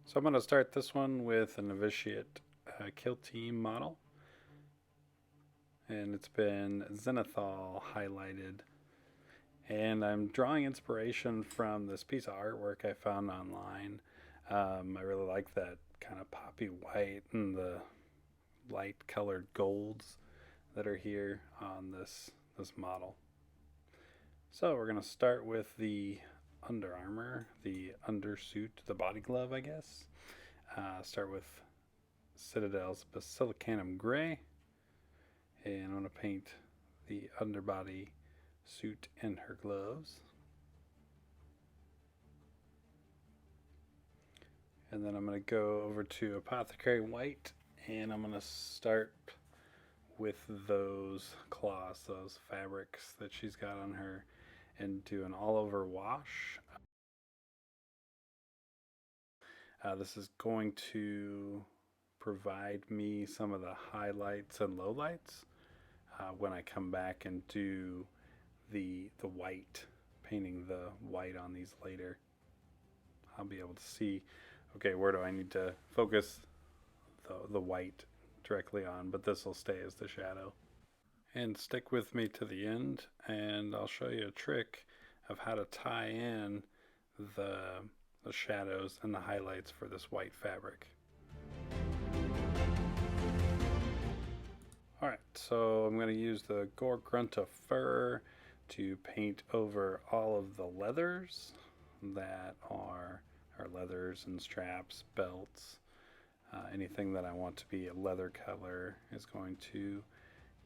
So I'm going to start this one with a Novitiate Kill Team model. And it's been zenithal highlighted. And I'm drawing inspiration from this piece of artwork I found online. I really like that kind of poppy white and the light colored golds that are here on this model. So we're going to start with the Under Armour, the undersuit, the body glove, I guess. Start with Citadel's Basilicanum Gray, and I'm going to paint the underbody suit and her gloves. And then I'm going to go over to Apothecary White, and I'm going to start with those cloths, those fabrics that she's got on her, and do an all-over wash. This is going to provide me some of the highlights and lowlights when I come back and do the white, painting the white on these later. I'll be able to see, okay, where do I need to focus the white directly on, but this will stay as the shadow. And stick with me to the end, and I'll show you a trick of how to tie in the shadows and the highlights for this white fabric. Alright, so I'm going to use the Gorgrunta fur to paint over all of the leathers that are leathers and straps, belts, anything that I want to be a leather color is going to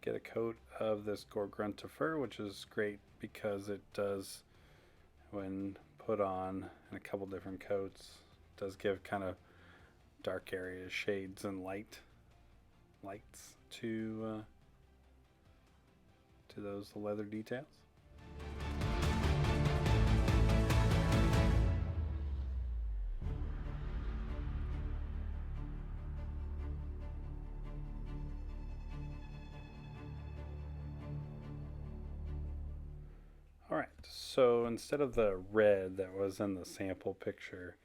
get a coat of this Gorgrunta fur, which is great because it does, when put on in a couple different coats, does give kind of dark areas, shades, and lights to those leather details. Alright, so instead of the red that was in the sample picture,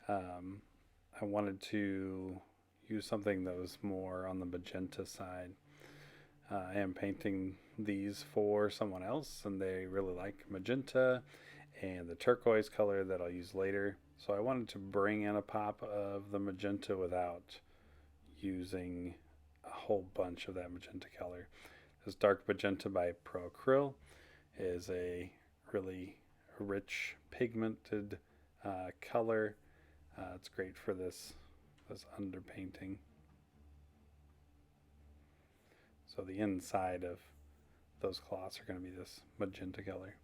I wanted to use something that was more on the magenta side. I am painting these for someone else, and they really like magenta and the turquoise color that I'll use later. So I wanted to bring in a pop of the magenta without using a whole bunch of that magenta color. This dark magenta by Acryl is a really rich pigmented color. It's great for this underpainting. So the inside of those cloths are going to be this magenta color.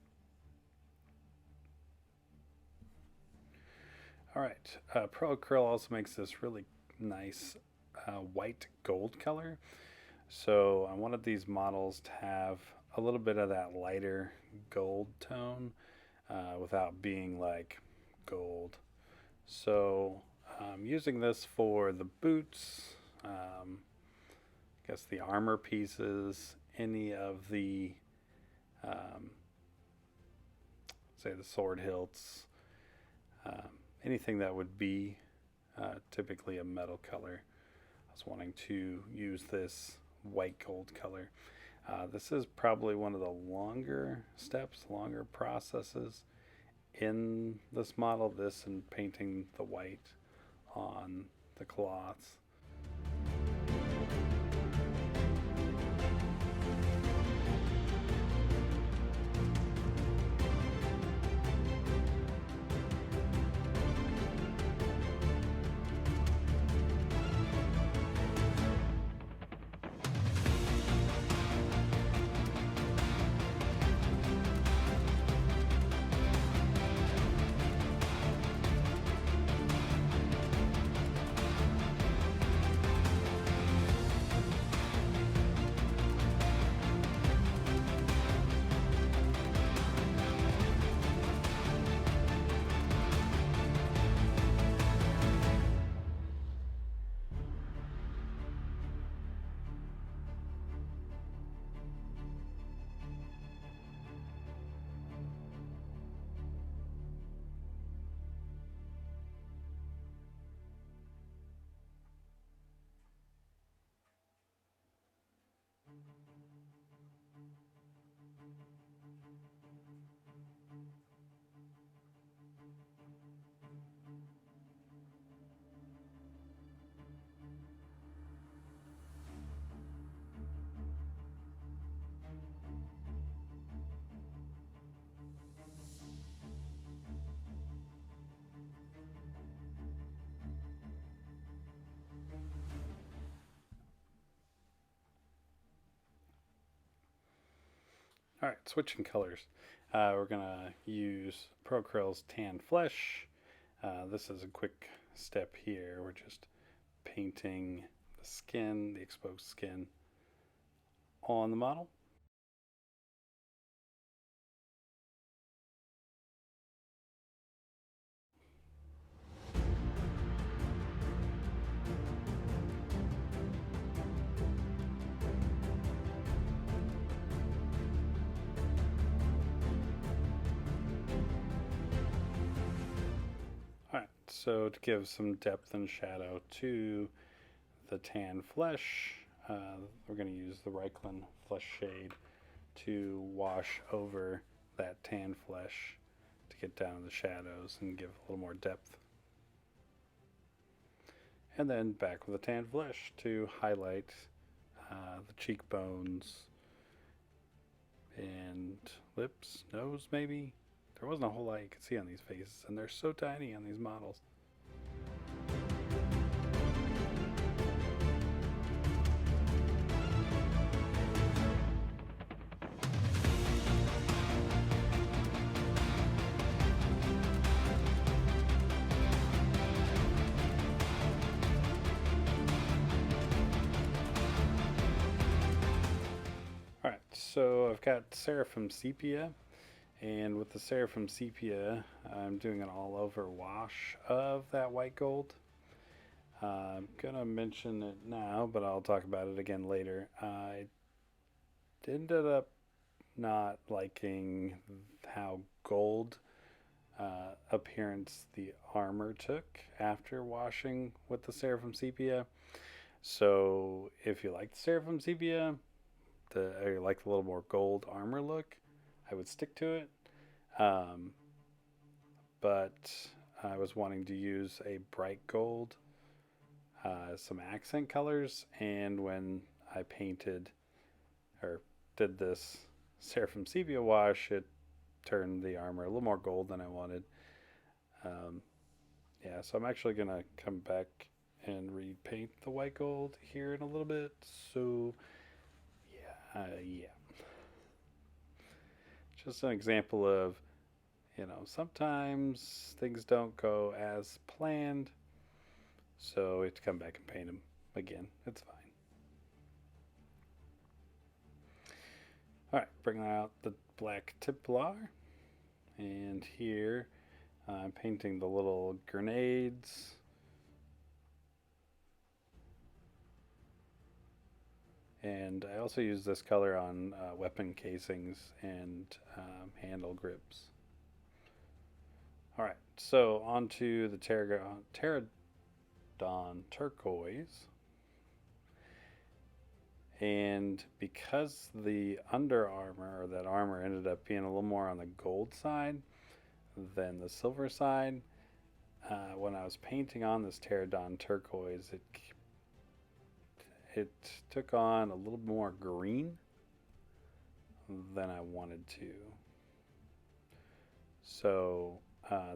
Alright, Pro Acryl also makes this really nice white gold color. So I wanted these models to have a little bit of that lighter gold tone without being like gold. So I'm using this for the boots, I guess the armor pieces, any of the say the sword hilts, anything that would be typically a metal color. I was wanting to use this white gold color. This is probably one of the longer steps, longer processes in this model, this and painting the white on the cloths. All right, switching colors. We're gonna use Acryl's Tan Flesh. This is a quick step here. We're just painting the skin, the exposed skin, on the model. Alright, so to give some depth and shadow to the tan flesh, we're going to use the Reichland Flesh Shade to wash over that tan flesh to get down in the shadows and give a little more depth. And then back with the tan flesh to highlight the cheekbones and lips, nose maybe. There wasn't a whole lot you could see on these faces, and they're so tiny on these models. Alright, so I've got Seraphim Sepia, and with the Seraphim Sepia, I'm doing an all over wash of that white gold. I'm gonna mention it now, but I'll talk about it again later. I ended up not liking how gold appearance the armor took after washing with the Seraphim Sepia. So if you like the Seraphim Sepia, or you like the little more gold armor look, I would stick to it. But I was wanting to use a bright gold, some accent colors, and when I painted or did this Seraphim Sepia wash, it turned the armor a little more gold than I wanted. Yeah, so I'm actually gonna come back and repaint the white gold here in a little bit. So yeah, just an example of, sometimes things don't go as planned, so we have to come back and paint them again. It's fine. All right, bringing out the black Templar, and here I'm painting the little grenades. And I also use this color on weapon casings and handle grips. Alright, so on to the Pterodon Turquoise. And because the under armor, or that armor, ended up being a little more on the gold side than the silver side, when I was painting on this Pterodon Turquoise, it took on a little more green than I wanted to. So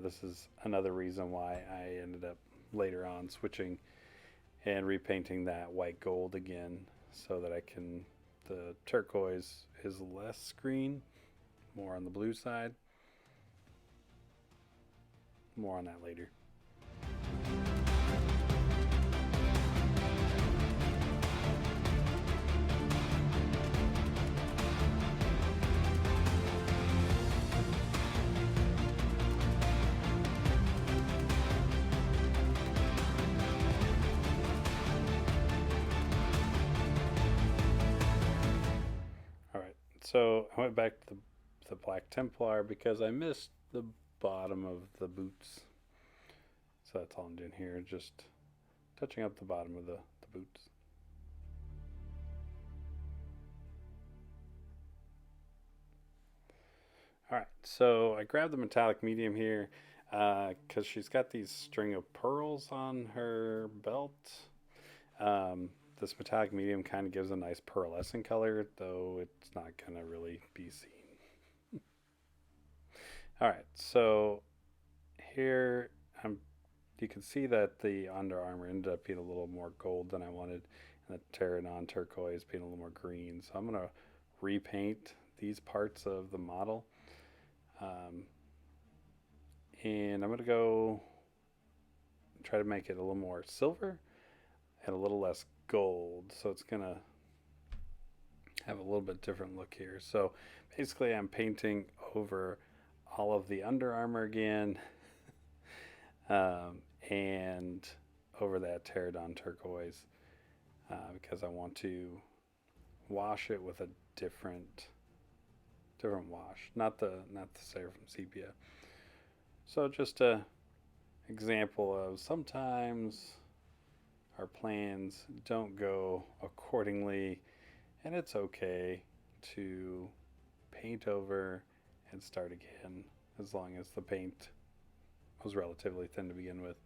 this is another reason why I ended up later on switching and repainting that white gold again, so that the turquoise is less green, more on the blue side. More on that later. So I went back to the Black Templar because I missed the bottom of the boots. So that's all I'm doing here, just touching up the bottom of the boots. Alright, so I grabbed the metallic medium here because she's got these string of pearls on her belt. This metallic medium kind of gives a nice pearlescent color, though it's not going to really be seen. Alright, so here you can see that the Under Armour ended up being a little more gold than I wanted, and the Pterodon Turquoise being a little more green. So I'm going to repaint these parts of the model. And I'm going to go try to make it a little more silver and a little less gold. So it's going to have a little bit different look here. So basically I'm painting over all of the Under Armour again, and over that Pterodon turquoise, because I want to wash it with a different wash, not the Seraphim sepia. So just a example of sometimes our plans don't go accordingly, and it's okay to paint over and start again, as long as the paint was relatively thin to begin with.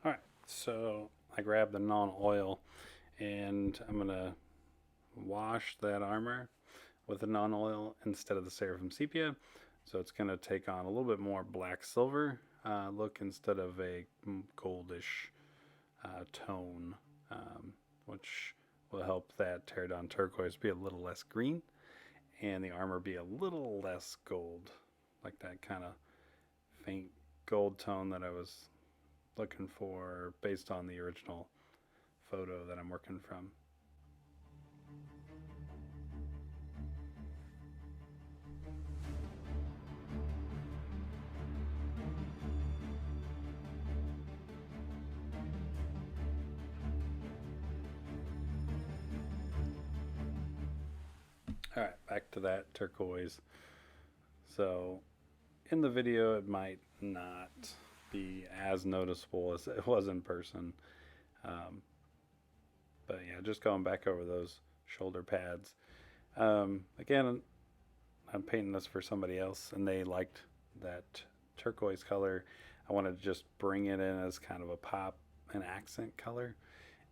Alright, so I grabbed the non-oil and I'm going to wash that armor with the non-oil instead of the Seraphim sepia. So it's going to take on a little bit more black silver look instead of a goldish tone, which will help that Pterodon turquoise be a little less green and the armor be a little less gold, like that kind of faint gold tone that I was looking for based on the original photo that I'm working from. Alright, back to that turquoise. So in the video it might not be as noticeable as it was in person, but yeah, just going back over those shoulder pads. Again, I'm painting this for somebody else and they liked that turquoise color. I wanted to just bring it in as kind of a pop and accent color.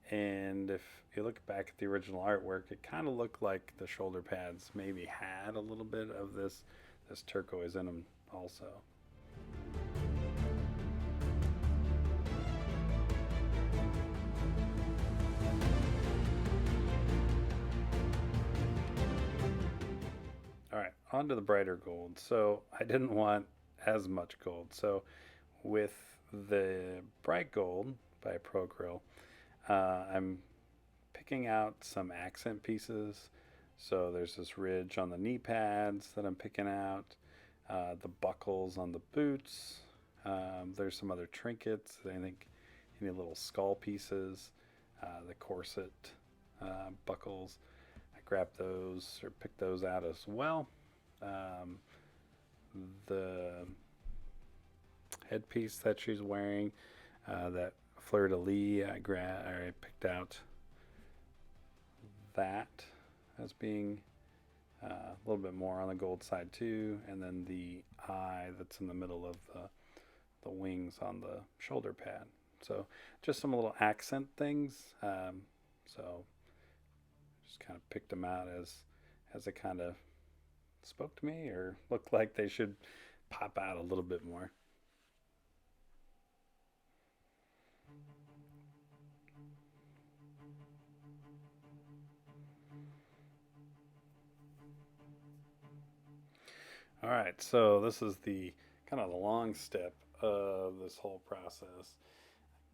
And if you look back at the original artwork, it kind of looked like the shoulder pads maybe had a little bit of this turquoise in them also. Alright, on to the brighter gold. So I didn't want as much gold. So with the bright gold by Acryl, I'm picking out some accent pieces. So there's this ridge on the knee pads that I'm picking out, the buckles on the boots. There's some other trinkets. I think any little skull pieces, the corset buckles. I grabbed those or picked those out as well. The headpiece that she's wearing, that fleur-de-lis, I picked out that as being a little bit more on the gold side too, and then the eye that's in the middle of the wings on the shoulder pad. So just some little accent things. So just kind of picked them out as it kind of spoke to me or looked like they should pop out a little bit more. All right, so this is the kind of the long step of this whole process.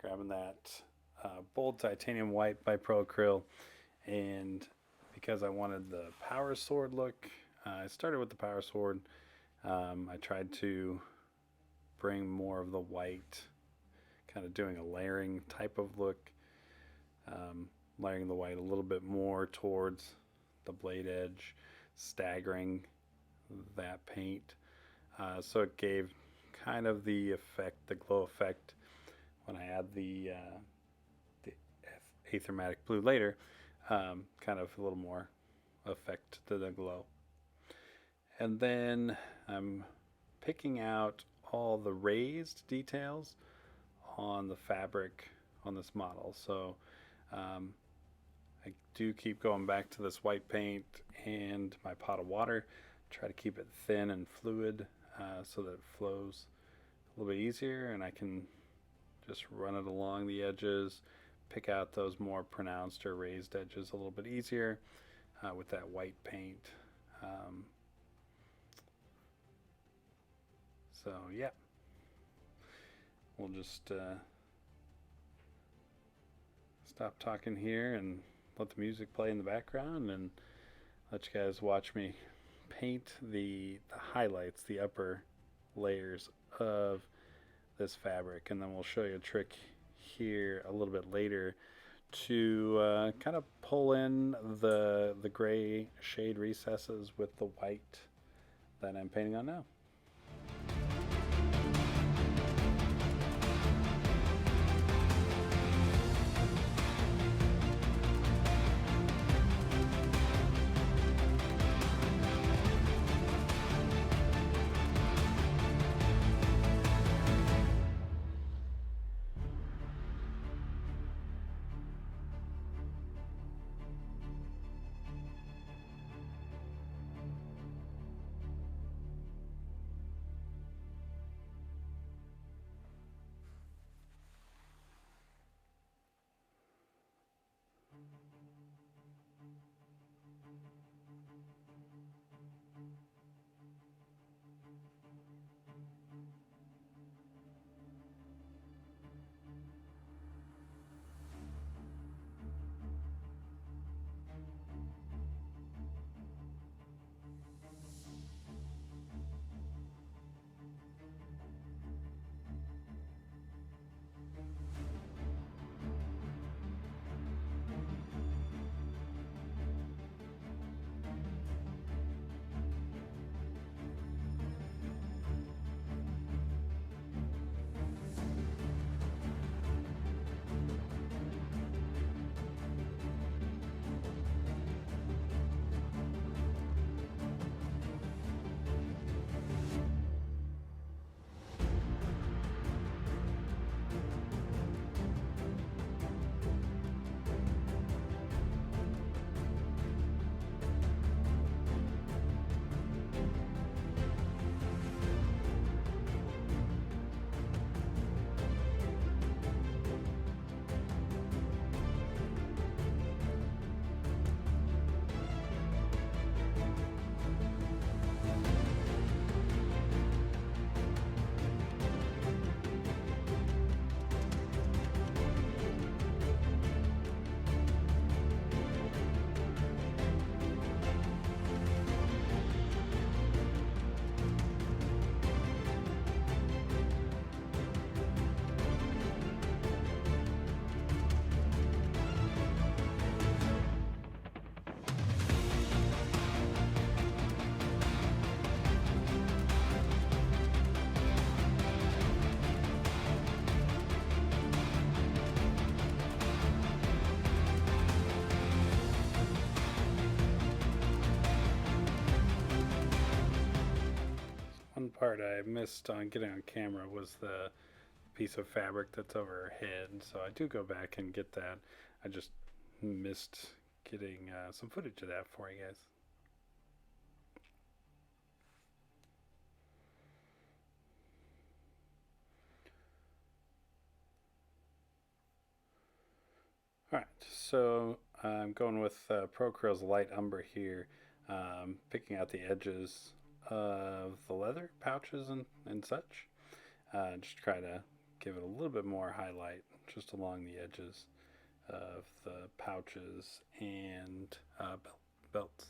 Grabbing that bold titanium white by Acryl, and because I wanted the power sword look. I started with the power sword. I tried to bring more of the white, kind of doing a layering type of look, layering the white a little bit more towards the blade edge, staggering that paint. So it gave kind of the effect, the glow effect, when I add the aethermatic blue later, kind of a little more effect to the glow. And then I'm picking out all the raised details on the fabric on this model. So I do keep going back to this white paint and my pot of water, try to keep it thin and fluid so that it flows a little bit easier, and I can just run it along the edges, pick out those more pronounced or raised edges a little bit easier with that white paint. So yeah, we'll just stop talking here and let the music play in the background and let you guys watch me paint the highlights, the upper layers of this fabric, and then we'll show you a trick here a little bit later to kind of pull in the gray shade recesses with the white that I'm painting on now. One part I missed on getting on camera was the piece of fabric that's over her head, so I do go back and get that. I just missed getting some footage of that for you guys. Alright, so I'm going with Procural's Light Umber here, picking out the edges of the leather pouches and such. Just try to give it a little bit more highlight just along the edges of the pouches and belts.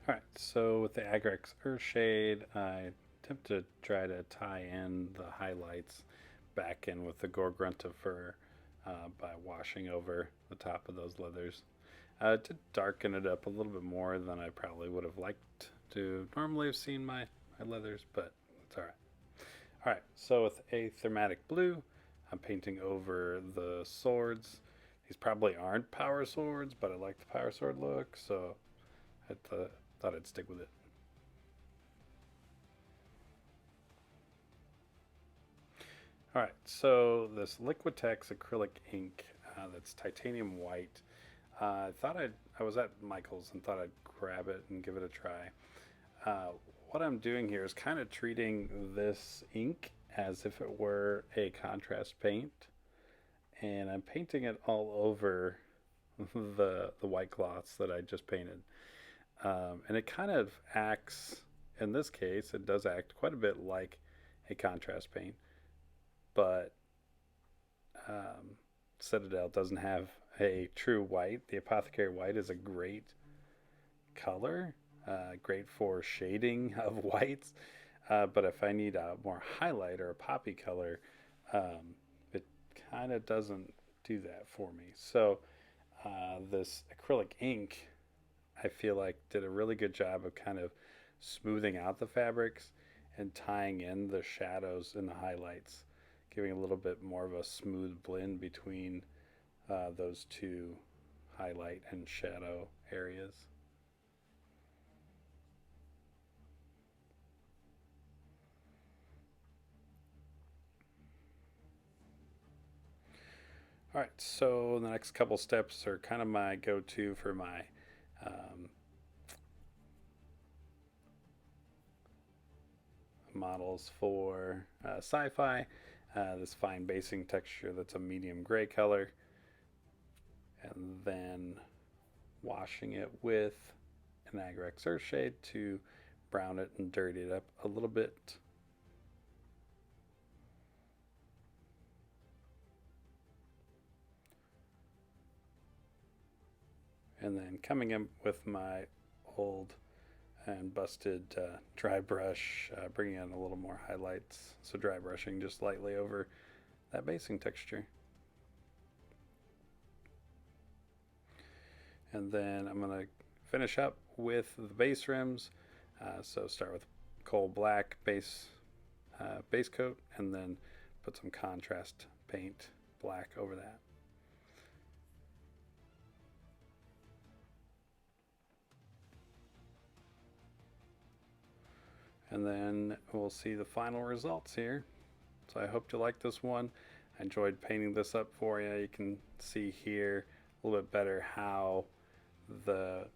Alright, so with the Agrex Earthshade, I attempt to try to tie in the highlights back in with the Gorgrunta fur by washing over the top of those leathers. To darken it up a little bit more than I probably would have liked to normally have seen my leathers, but it's alright. Alright, so with a Thermatic Blue, I'm painting over the swords. These probably aren't power swords, but I like the power sword look, so I thought I'd stick with it. Alright, so this Liquitex acrylic ink that's titanium white. I was at Michael's and thought I'd grab it and give it a try. What I'm doing here is kind of treating this ink as if it were a contrast paint, and I'm painting it all over the white cloths that I just painted. And it kind of acts, in this case, it does act quite a bit like a contrast paint, but Citadel doesn't have a true white. The Apothecary White is a great color, great for shading of whites, but if I need a more highlight or a poppy color, it kind of doesn't do that for me. So this acrylic ink, I feel like, did a really good job of kind of smoothing out the fabrics and tying in the shadows and the highlights, giving a little bit more of a smooth blend between those two highlight and shadow areas. All right, so the next couple steps are kind of my go-to for my models for sci-fi. This fine basing texture that's a medium gray color, and then washing it with an Agrex Earthshade to brown it and dirty it up a little bit. And then coming in with my old and busted dry brush, bringing in a little more highlights. So dry brushing just lightly over that basing texture. And then I'm going to finish up with the base rims. So start with coal black base coat, and then put some contrast paint black over that. And then we'll see the final results here. So I hope you like this one. I enjoyed painting this up for you. You can see here a little bit better how the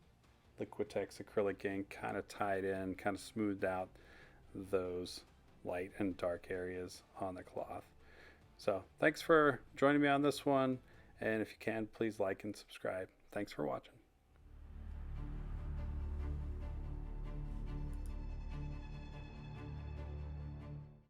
Liquitex acrylic ink kind of tied in, kind of smoothed out those light and dark areas on the cloth. So thanks for joining me on this one, and if you can, please like and subscribe. Thanks for watching.